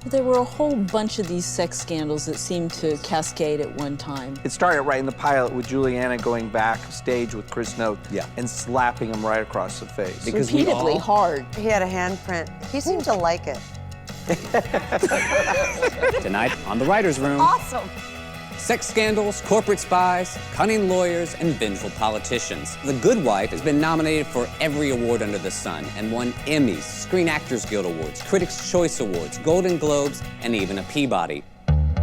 There were a whole bunch of these sex scandals that seemed to cascade at one time. It started right in the pilot with Juliana going backstage with Chris Noth and slapping him right across the face. Because repeatedly hard. He had a handprint. He seemed to like it. Tonight on The Writers' Room. Awesome. Sex scandals, corporate spies, cunning lawyers, and vengeful politicians. The Good Wife has been nominated for every award under the sun and won Emmys, Screen Actors Guild Awards, Critics' Choice Awards, Golden Globes, and even a Peabody.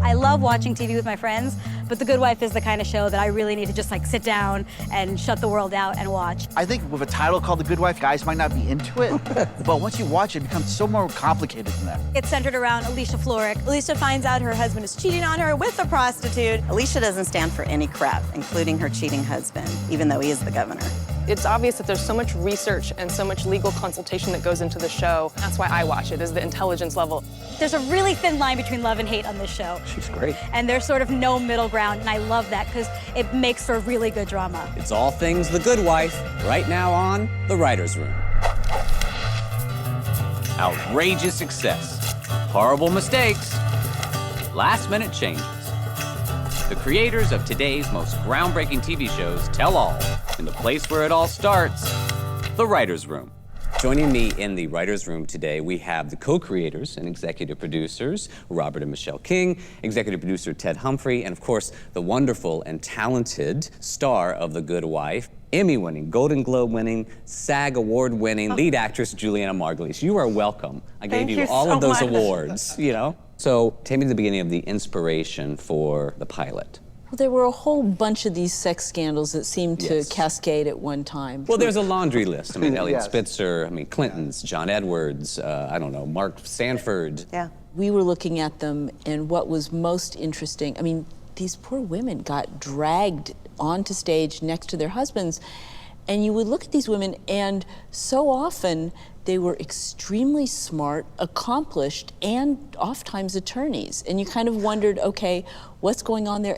I love watching TV with my friends, but The Good Wife is the kind of show that I really need to just like sit down and shut the world out and watch. I think with a title called The Good Wife, guys might not be into it, but once you watch it, it becomes so more complicated than that. It's centered around Alicia Florrick. Alicia finds out her husband is cheating on her with a prostitute. Alicia doesn't stand for any crap, including her cheating husband, even though he is the governor. It's obvious that there's so much research and so much legal consultation that goes into the show. That's why I watch it, is the intelligence level. There's a really thin line between love and hate on this show. She's great. And there's sort of no middle ground, and I love that because it makes for really good drama. It's all things The Good Wife, right now on The Writers' Room. Outrageous success, horrible mistakes, last-minute changes. The creators of today's most groundbreaking TV shows tell all in the place where it all starts, The Writers' Room. Joining me in The Writers' Room today, we have the co-creators and executive producers, Robert and Michelle King, executive producer Ted Humphrey, and of course, the wonderful and talented star of The Good Wife, Emmy-winning, Golden Globe-winning, SAG Award-winning lead actress Juliana Margulies. You are welcome. I gave you all of those awards, you know? So, take me to the beginning of the inspiration for the pilot. Well, there were a whole bunch of these sex scandals that seemed to cascade at one time. Well, there's a laundry list. I mean, Elliot Spitzer, I mean, Clintons, John Edwards, I don't know, Mark Sanford. Yeah. We were looking at them, and what was most interesting, I mean, these poor women got dragged onto stage next to their husbands, and you would look at these women, and so often they were extremely smart, accomplished, and oftentimes attorneys. And you kind of wondered, okay, what's going on there?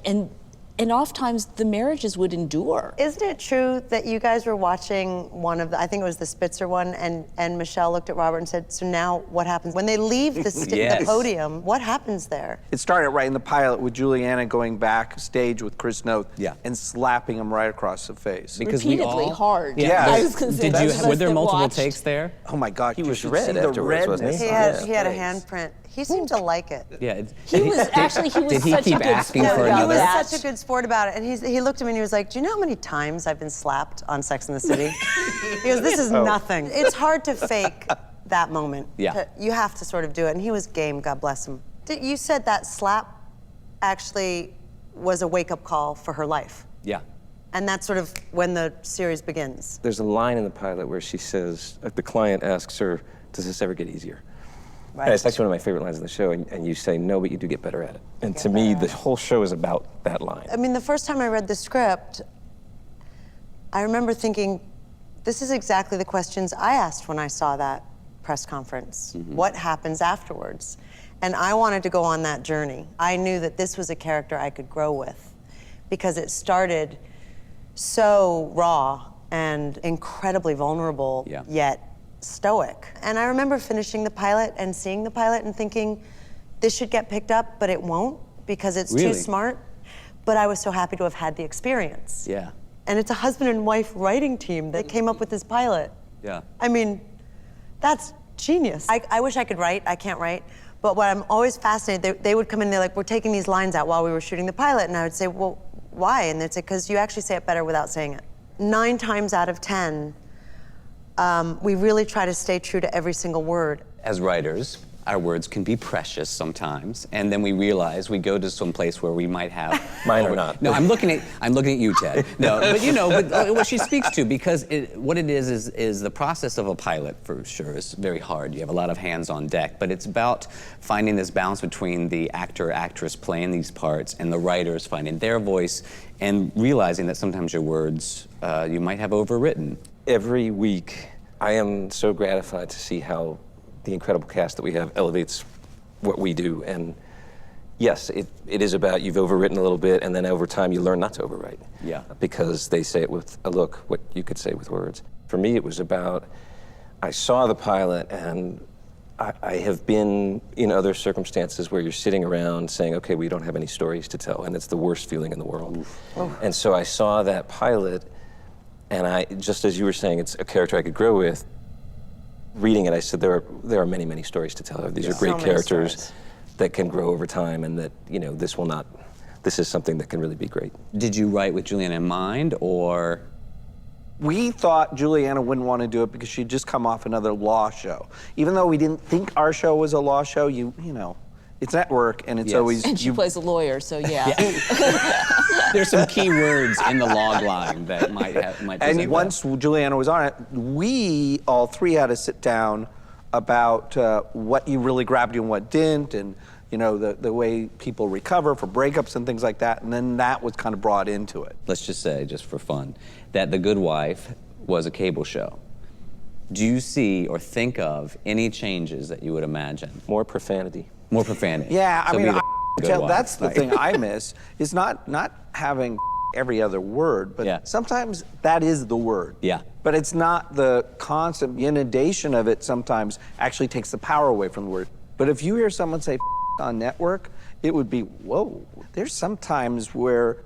And oftentimes the marriages would endure. Isn't it true that you guys were watching one of the, I think it was the Spitzer one, and Michelle looked at Robert and said, so now what happens? When they leave the podium, what happens there? It started right in the pilot with Juliana going backstage with Chris Noth and slapping him right across the face. Because repeatedly hard. Were there multiple takes there? Oh my God, he was red afterwards, wasn't he? He had a handprint. He seemed to like it. Yeah. He was Did he keep asking for another? He was such a good sport about it. And he looked at me and he was like, do you know how many times I've been slapped on Sex and the City? He goes, this is nothing. It's hard to fake that moment. Yeah. You have to sort of do it. And he was game, God bless him. You said that slap actually was a wake-up call for her life. Yeah. And that's sort of when the series begins. There's a line in the pilot where she says, the client asks her, does this ever get easier? Right. And it's actually one of my favorite lines in the show, and you say, no, but you do get better at it. And to me, the whole show is about that line. I mean, the first time I read the script, I remember thinking, this is exactly the questions I asked when I saw that press conference. What happens afterwards? And I wanted to go on that journey. I knew that this was a character I could grow with because it started so raw and incredibly vulnerable, yet stoic. And I remember finishing the pilot and seeing the pilot and thinking, this should get picked up, but it won't because it's too smart. But I was so happy to have had the experience. Yeah. And it's a husband and wife writing team that came up with this pilot. Yeah. I mean, that's genius. I wish I could write, I can't write. But what I'm always fascinated, they would come in, they're like, we're taking these lines out while we were shooting the pilot. And I would say, well, why? And they'd say, because you actually say it better without saying it. 9 times out of 10, we really try to stay true to every single word. As writers, our words can be precious sometimes, and then we realize we go to some place where we might have mine or not. No, I'm looking at you, Ted. No, but you know, what she speaks to, because what it is the process of a pilot for sure is very hard. You have a lot of hands on deck, but it's about finding this balance between the actor, actress playing these parts and the writers finding their voice and realizing that sometimes your words you might have overwritten. Every week, I am so gratified to see how the incredible cast that we have elevates what we do. And yes, it is about you've overwritten a little bit, and then over time you learn not to overwrite. Yeah. Because they say it with a look, what you could say with words. For me, it was about, I saw the pilot and I have been in other circumstances where you're sitting around saying, okay, we don't have any stories to tell, and it's the worst feeling in the world. And so I saw that pilot, and I, just as you were saying, it's a character I could grow with. Reading it, I said, there are many, many stories to tell. These are great characters that can grow over time, and that, you know, this is something that can really be great. Did you write with Juliana in mind, or? We thought Juliana wouldn't want to do it because she'd just come off another law show. Even though we didn't think our show was a law show, you know, it's network and it's always... And she plays a lawyer, so yeah. There's some key words in the log line that might And once Juliana was on it, we all three had to sit down about what you really grabbed you and what didn't, and you know, the way people recover for breakups and things like that, and then that was kind of brought into it. Let's just say, just for fun, that The Good Wife was a cable show. Do you see or think of any changes that you would imagine? More profanity. More profanity. Yeah, I So mean, be the that's the wife. thing I miss, is not having every other word, but sometimes that is the word. Yeah. But it's not the constant inundation of it sometimes actually takes the power away from the word. But if you hear someone say on network, it would be, whoa. There's some times where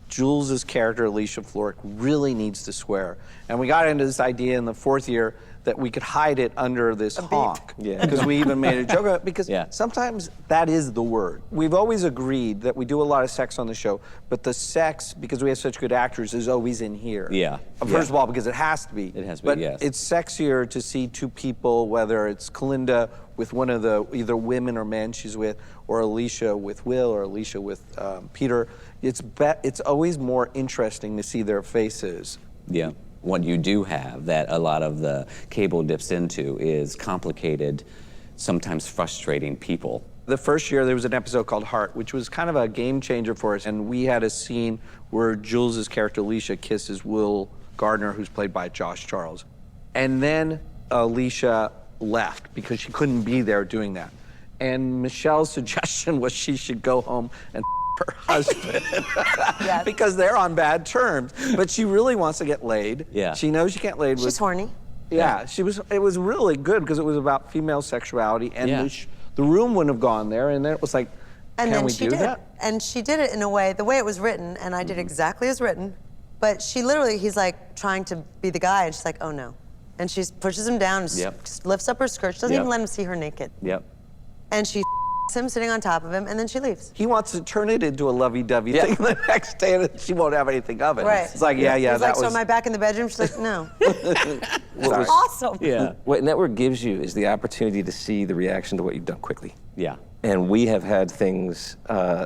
Jules's character, Alicia Florrick, really needs to swear. And we got into this idea in the 4th year that we could hide it under this honk. Yeah. Because we even made a joke of it, because sometimes that is the word. We've always agreed that we do a lot of sex on the show, but the sex, because we have such good actors, is always in here. Yeah. First of all, because it has to be. It has to but be, yes. It's sexier to see two people, whether it's Kalinda with one of the either women or men she's with, or Alicia with Will, or Alicia with Peter. It's always more interesting to see their faces. Yeah. What you do have that a lot of the cable dips into is complicated, sometimes frustrating people. The first year there was an episode called Heart, which was kind of a game changer for us, and we had a scene where Jules's character Alicia kisses Will Gardner, who's played by Josh Charles. And then Alicia left because she couldn't be there doing that. And Michelle's suggestion was she should go home and her husband because they're on bad terms. But she really wants to get laid. Yeah. She knows she can't lay with. She's horny. Yeah, it was really good because it was about female sexuality, and the room wouldn't have gone there, and then it was like, And can then we she do did. that? And she did it in a way, the way it was written, and I did exactly as written, but she literally, he's like trying to be the guy, and she's like, oh no. And she pushes him down, and just lifts up her skirt. She doesn't even let him see her naked. Yep. And she him sitting on top of him, and then she leaves. He wants to turn it into a lovey-dovey thing the next day, and she won't have anything of it. Right. It's like, yeah, He's that like, was... so am I back in the bedroom? She's like, no. What was awesome. Yeah. What network gives you is the opportunity to see the reaction to what you've done quickly. Yeah. And we have had things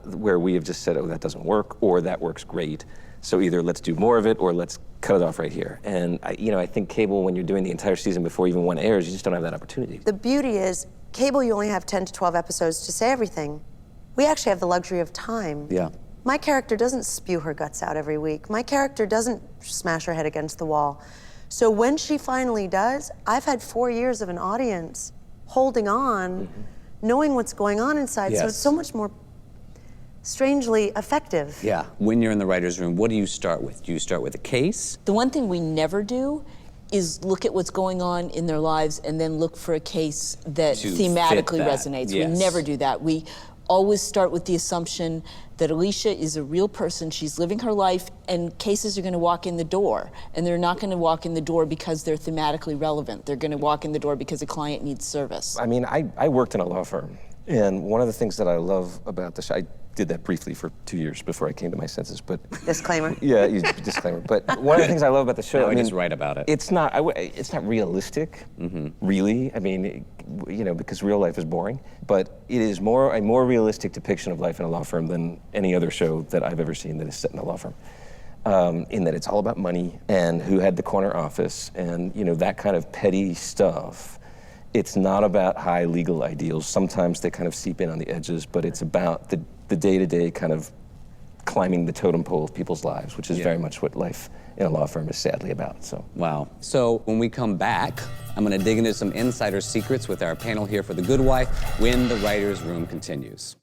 where we have just said, oh, that doesn't work, or that works great. So either let's do more of it, or let's cut it off right here. And I think cable, when you're doing the entire season before even one airs, you just don't have that opportunity. The beauty is, cable, you only have 10 to 12 episodes to say everything. We actually have the luxury of time. Yeah. My character doesn't spew her guts out every week. My character doesn't smash her head against the wall. So when she finally does, I've had 4 years of an audience holding on, knowing what's going on inside. So it's so much more strangely effective. Yeah. When you're in the writer's room, what do you start with? Do you start with a case? The one thing we never do is look at what's going on in their lives and then look for a case that To thematically fit that, resonates. yes. We never do that. We always start with the assumption that Alicia is a real person, she's living her life, and cases are gonna walk in the door. And they're not gonna walk in the door because they're thematically relevant. They're gonna walk in the door because a client needs service. I mean, I worked in a law firm, and one of the things that I love about the show, I did that briefly for 2 years before I came to my senses, but... Disclaimer. Yeah, disclaimer. But one of the things I love about the show, No, I mean, just write about it. It's not realistic, really. I mean, because real life is boring. But it is a more realistic depiction of life in a law firm than any other show that I've ever seen that is set in a law firm. In that it's all about money and who had the corner office and that kind of petty stuff. It's not about high legal ideals. Sometimes they kind of seep in on the edges, but it's about the day-to-day kind of climbing the totem pole of people's lives, which is very much what life in a law firm is sadly about. So. Wow. So when we come back, I'm going to dig into some insider secrets with our panel here for The Good Wife when the writer's room continues.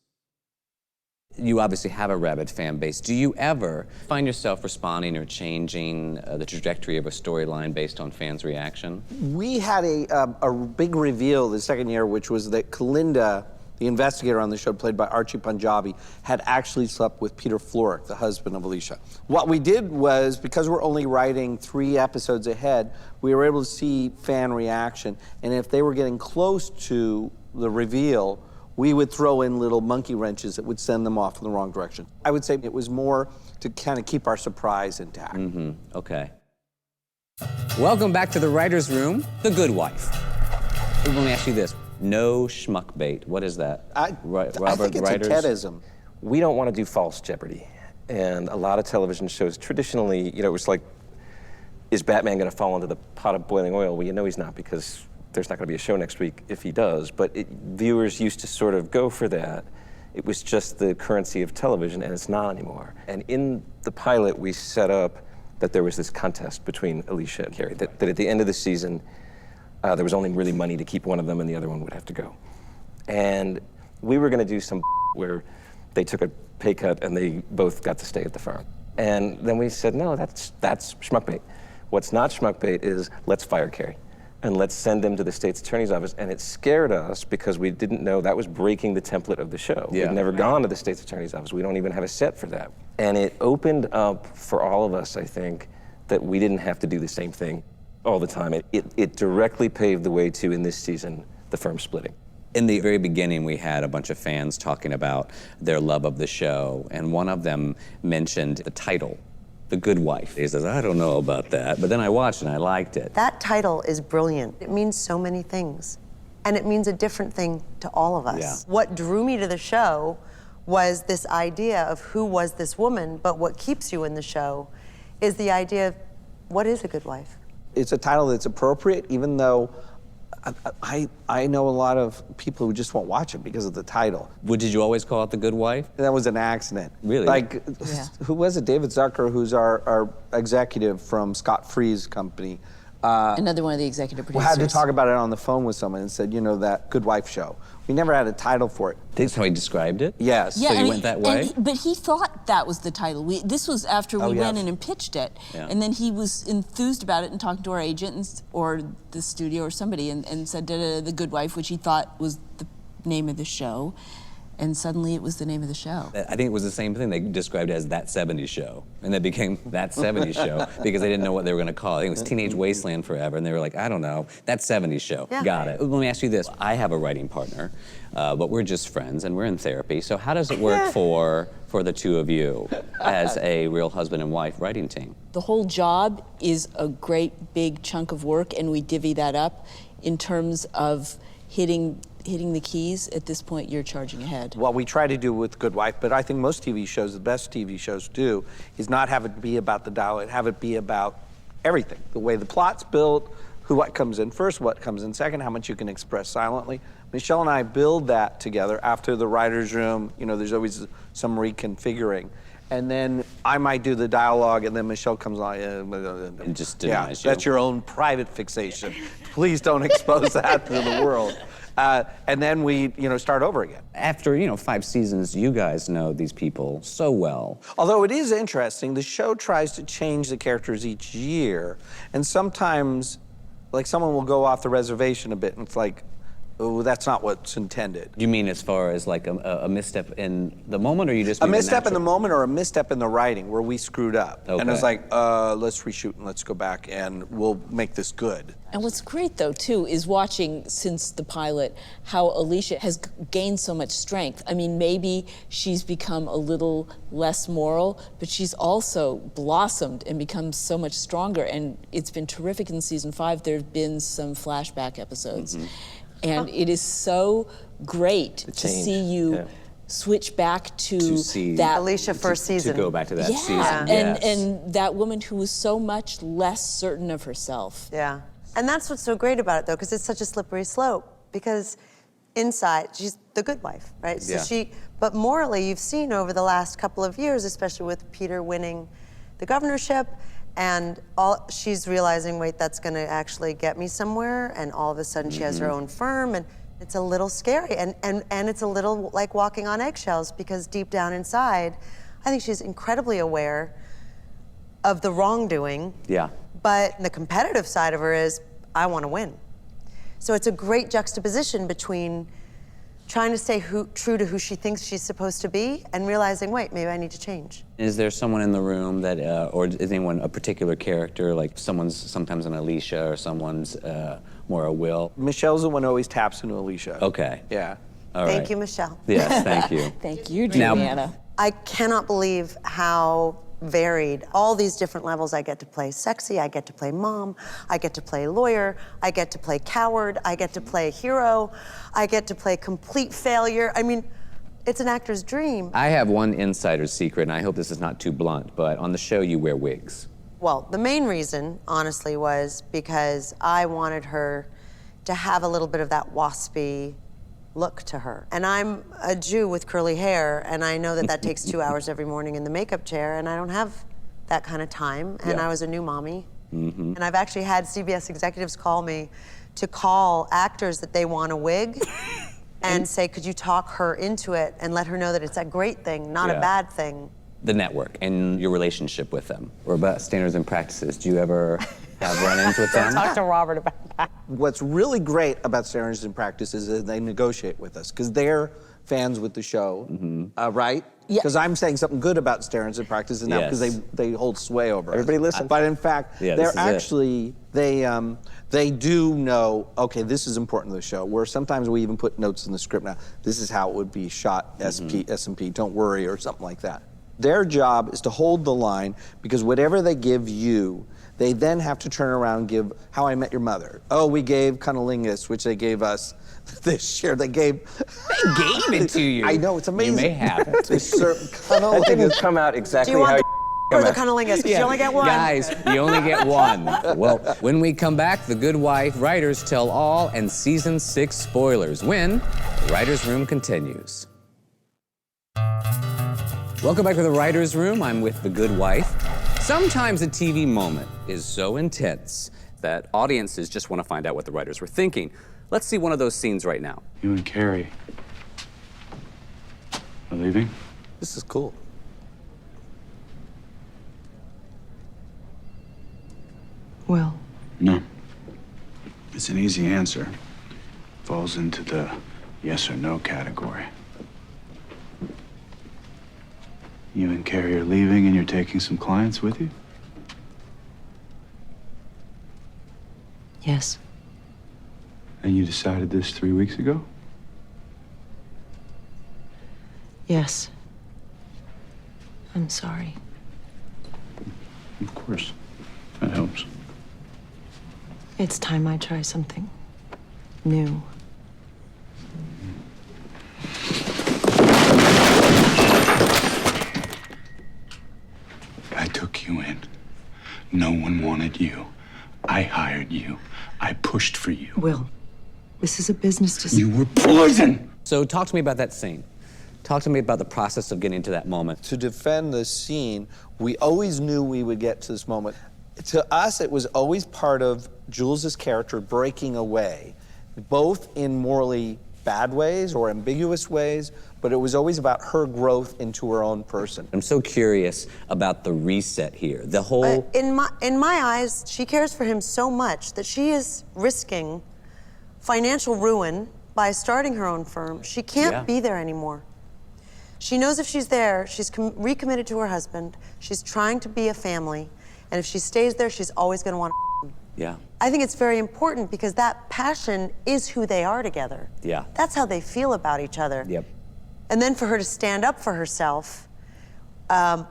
You obviously have a rabid fan base. Do you ever find yourself responding or changing the trajectory of a storyline based on fans' reaction? We had a big reveal the second year, which was that Kalinda, the investigator on the show, played by Archie Punjabi, had actually slept with Peter Florrick, the husband of Alicia. What we did was, because we're only writing 3 episodes ahead, we were able to see fan reaction, and if they were getting close to the reveal, we would throw in little monkey wrenches that would send them off in the wrong direction. I would say it was more to kind of keep our surprise intact. Okay. Welcome back to the writer's room, The Good Wife. Let me ask you this. No schmuck bait. What is that? Robert, I think it's a Tedism. We don't want to do false Jeopardy. And a lot of television shows traditionally, you know, it was like, is Batman going to fall into the pot of boiling oil? Well, you know he's not, because there's not going to be a show next week if he does. But viewers used to sort of go for that. It was just the currency of television, and it's not anymore. And in the pilot, we set up that there was this contest between Alicia and Carrie, that at the end of the season, there was only really money to keep one of them, and the other one would have to go. And we were going to do some where they took a pay cut and they both got to stay at the farm. And then we said, no, that's schmuck bait. What's not schmuck bait is let's fire Carrie and let's send them to the state's attorney's office. And it scared us because we didn't know that was breaking the template of the show. Yeah. We'd never gone to the state's attorney's office. We don't even have a set for that. And it opened up for all of us, I think, that we didn't have to do the same thing all the time. It directly paved the way to, in this season, the firm splitting. In the very beginning, we had a bunch of fans talking about their love of the show, and one of them mentioned the title, The Good Wife. He says, I don't know about that, but then I watched and I liked it. That title is brilliant. It means so many things, and it means a different thing to all of us. Yeah. What drew me to the show was this idea of who was this woman, but what keeps you in the show is the idea of what is a good wife? It's a title that's appropriate, even though I know a lot of people who just won't watch it because of the title. Did you always call it The Good Wife? That was an accident. Really? Like, Yeah. who was it? David Zucker, who's our executive from Scott Free's company. Another one of the executive We producers. had to talk about it on the phone with someone and said, you know, that Good Wife show. We never had a title for it. That's how he described it? Yes. Yeah, So you and went that way? but he thought that was the title. This was after we went in and pitched it. Yeah. And then he was enthused about it and talked to our agent or the studio or somebody and said, The Good Wife, which he thought was the name of the show. And suddenly it was the name of the show. I think it was the same thing they described as That 70s Show. And that became That 70s Show because they didn't know what they were going to call it. I think it was Teenage Wasteland Forever. And they were like, I don't know, That 70s Show. Yeah. Got it. Let me ask you this. I have a writing partner, but we're just friends and we're in therapy. So how does it work for the two of you as a real husband and wife writing team? The whole job is a great big chunk of work, and we divvy that up in terms of hitting the keys. At this point, you're charging ahead. What we try to do with Good Wife, but I think most TV shows, the best TV shows do, is not have it be about the dialogue, have it be about everything. The way the plot's built, what comes in first, what comes in second, how much you can express silently. Michelle and I build that together after the writer's room. You know, there's always some reconfiguring. And then I might do the dialogue, and then Michelle comes on And just denies you. That's your own private fixation. Please don't expose that to the world. And then we, start over again. After, 5 seasons, you guys know these people so well. Although it is interesting, the show tries to change the characters each year. And sometimes, like, someone will go off the reservation a bit, and it's like, oh, that's not what's intended. You mean as far as like a misstep in the moment, or you just mean a misstep in the natural... moment, or a misstep in the writing where we screwed up. Okay. And it's like, let's reshoot and let's go back and we'll make this good. And what's great, though, too, is watching since the pilot how Alicia has gained so much strength. I mean, maybe she's become a little less moral, but she's also blossomed and become so much stronger. And it's been terrific in season 5. There have been some flashback episodes. Mm-hmm. And it is so great to see you switch back to see that Alicia first season. To go back to that season. And that woman who was so much less certain of herself. Yeah. And that's what's so great about it, though, because it's such a slippery slope. Because inside, she's the good wife, right? So but morally, you've seen over the last couple of years, especially with Peter winning the governorship, and she's realizing, wait, that's going to actually get me somewhere. And all of a sudden, she has her own firm, and It's a little scary, and it's a little like walking on eggshells, because deep down inside, I think she's incredibly aware of the wrongdoing. Yeah. But the competitive side of her is, I want to win. So it's a great juxtaposition between trying to stay true to who she thinks she's supposed to be and realizing, wait, maybe I need to change. Is there someone in the room that, or is anyone a particular character, like someone's sometimes an Alicia or someone's more a Will? Michelle's the one who always taps into Alicia. Okay. Yeah. All right. Thank you, Michelle. Yes, thank you. Thank you, Now- Juliana. I cannot believe how varied all these different levels. I get to play sexy, I get to play mom, I get to play lawyer, I get to play coward, I get to play hero, I get to play complete failure. I mean, it's an actor's dream. I have one insider secret, and I hope this is not too blunt, but on the show you wear wigs. Well, the main reason, honestly, was because I wanted her to have a little bit of that waspy look to her. And I'm a Jew with curly hair, and I know that that takes 2 hours every morning in the makeup chair, and I don't have that kind of time, and Yeah. I was a new mommy. And I've actually had CBS executives call me to call actors that they want a wig and say, could you talk her into it and let her know that it's a great thing, not Yeah. a bad thing. The network and your relationship with them, or about standards and practices. Do you ever have run-ins with them? Talk to Robert about that. What's really great about Standards and Practices is they negotiate with us, because they're fans with the show, right? Yeah. Because I'm saying something good about Standards and Practices now, because Yes. they hold sway over Everybody us. listen. But in fact, Yeah, this they're is it. actually, they do know, okay, this is important to the show, where sometimes we even put notes in the script now, this is how it would be shot, S&P, don't worry, or something like that. Their job is to hold the line, because whatever they give you, they then have to turn around and give How I Met Your Mother. Oh, we gave Cunnilingus, which they gave us this year. They gave it to you. I know, it's amazing. You may have it. They serve That didn't Cunnilingus. come out Do exactly you how want you the or the cunnilingus? Because you only get one. Guys, you only get one. Well, when we come back, The Good Wife writers tell all and season 6 spoilers when the writer's room continues. Welcome back to the writer's room. I'm with The Good Wife. Sometimes a TV moment is so intense that audiences just want to find out what the writers were thinking. Let's see one of those scenes right now. You and Carrie are leaving? This is cool. Will. No. It's an easy answer. Falls into the yes or no category. You and Carrie are leaving and you're taking some clients with you? Yes. And you decided this 3 weeks ago? Yes. I'm sorry. Of course. That helps. It's time I try something new. I took you in. No one wanted you. I hired you. I pushed for you. Will, this is a business decision. You were poison! So talk to me about that scene. Talk to me about the process of getting to that moment. To defend the scene, we always knew we would get to this moment. To us, it was always part of Jules's character breaking away, both in morally bad ways or ambiguous ways, but it was always about her growth into her own person. I'm so curious about the reset here. The whole... In my eyes, she cares for him so much that she is risking financial ruin by starting her own firm. She can't be there anymore. She knows if she's there, she's recommitted to her husband. She's trying to be a family. And if she stays there, she's always going to want to. Yeah. I think it's very important because that passion is who they are together. Yeah. That's how they feel about each other. Yep. And then for her to stand up for herself, I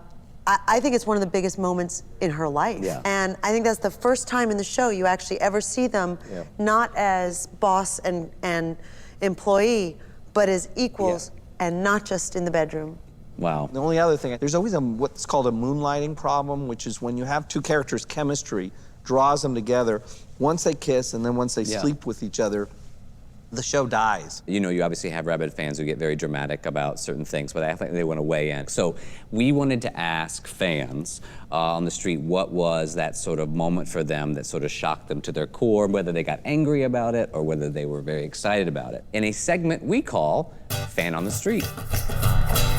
think it's one of the biggest moments in her life. Yeah. And I think that's the first time in the show you actually ever see them not as boss and employee, but as equals and not just in the bedroom. Wow. The only other thing, there's always what's called a moonlighting problem, which is when you have two characters' chemistry draws them together. Once they kiss and then once they sleep with each other, the show dies. You know, you obviously have rabid fans who get very dramatic about certain things, but I think they want to weigh in. So we wanted to ask fans on the street what was that sort of moment for them that sort of shocked them to their core, whether they got angry about it or whether they were very excited about it, in a segment we call Fan on the Street.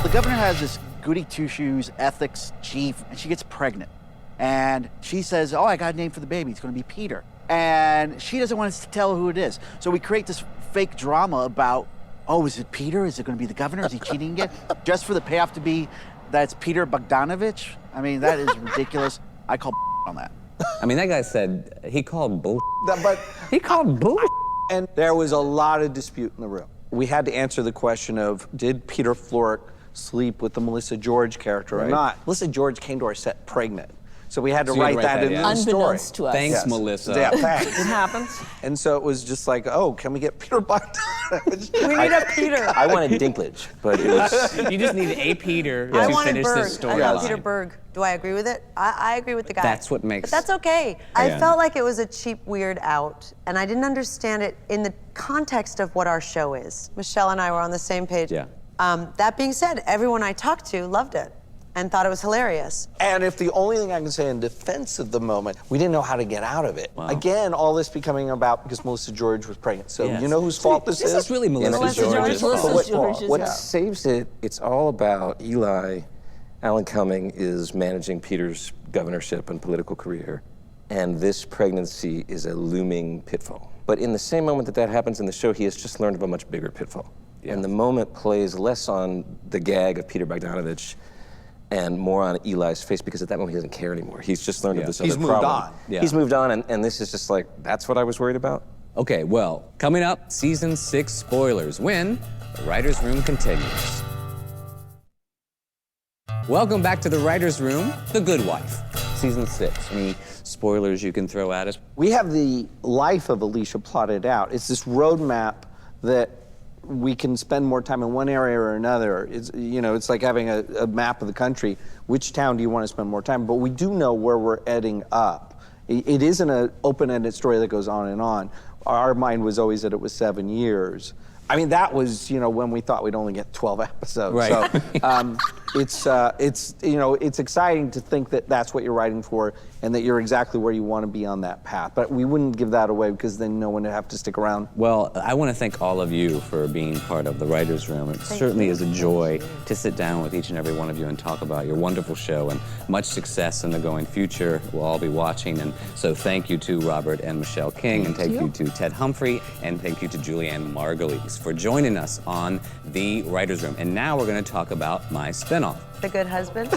The governor has this goody two-shoes ethics chief, and she gets pregnant. And she says, oh, I got a name for the baby. It's going to be Peter. And she doesn't want us to tell who it is. So we create this fake drama about, oh, is it Peter? Is it going to be the governor? Is he cheating again? Just for the payoff to be that it's Peter Bogdanovich? I mean, that is ridiculous. I call on that. I mean, that guy said, he called bull. But he called bull. And there was a lot of dispute in the room. We had to answer the question of, did Peter Florek sleep with the Melissa George character or not? Melissa George came to our set pregnant. So we had to write that in the story. Unbeknownst to us. Thanks, Melissa. Yeah, thanks. It happens. And so it was just like, oh, can we get Peter Bogdanovich? We need a Peter. I wanted Dinklage, but it was... You just need a Peter I to wanted finish Berg. this story. I love Peter Berg. Do I agree with it? I agree with the guy. That's what makes... But that's okay. I felt like it was a cheap weird out, and I didn't understand it in the context of what our show is. Michelle and I were on the same page. Yeah. That being said, everyone I talked to loved it and thought it was hilarious. And if the only thing I can say in defense of the moment, we didn't know how to get out of it. Wow. Again, all this becoming about because Melissa George was pregnant. So you know whose fault this is? This is really Melissa George's fault. What saves it, it's all about Eli. Alan Cumming is managing Peter's governorship and political career, and this pregnancy is a looming pitfall. But in the same moment that that happens in the show, he has just learned of a much bigger pitfall. Yeah. And the moment plays less on the gag of Peter Bogdanovich and more on Eli's face, because at that moment he doesn't care anymore. He's just learned of this other problem. He's moved on. Yeah. He's moved on, and this is just like, that's what I was worried about? Okay, well, coming up, season 6 spoilers when the writer's room continues. Welcome back to the writer's room, The Good Wife, season 6. Any spoilers you can throw at us? We have the life of Alicia plotted out. It's this roadmap that we can spend more time in one area or another. It's, you know, it's like having a map of the country. Which town do you want to spend more time? But we do know where we're heading up. It isn't an open-ended story that goes on and on. Our mind was always that it was 7 years. I mean, that was, you know, when we thought we'd only get 12 episodes. Right. So it's you know, it's exciting to think that that's what you're writing for and that you're exactly where you want to be on that path. But we wouldn't give that away because then no one would have to stick around. Well, I want to thank all of you for being part of the writer's room. It certainly is a joy to sit down with each and every one of you and talk about your wonderful show, and much success in the going future. We'll all be watching, and so thank you to Robert and Michelle King, and thank you to Ted Humphrey, and thank you to Julianne Margulies for joining us on the writer's room. And now we're going to talk about my spinoff. The Good Husband.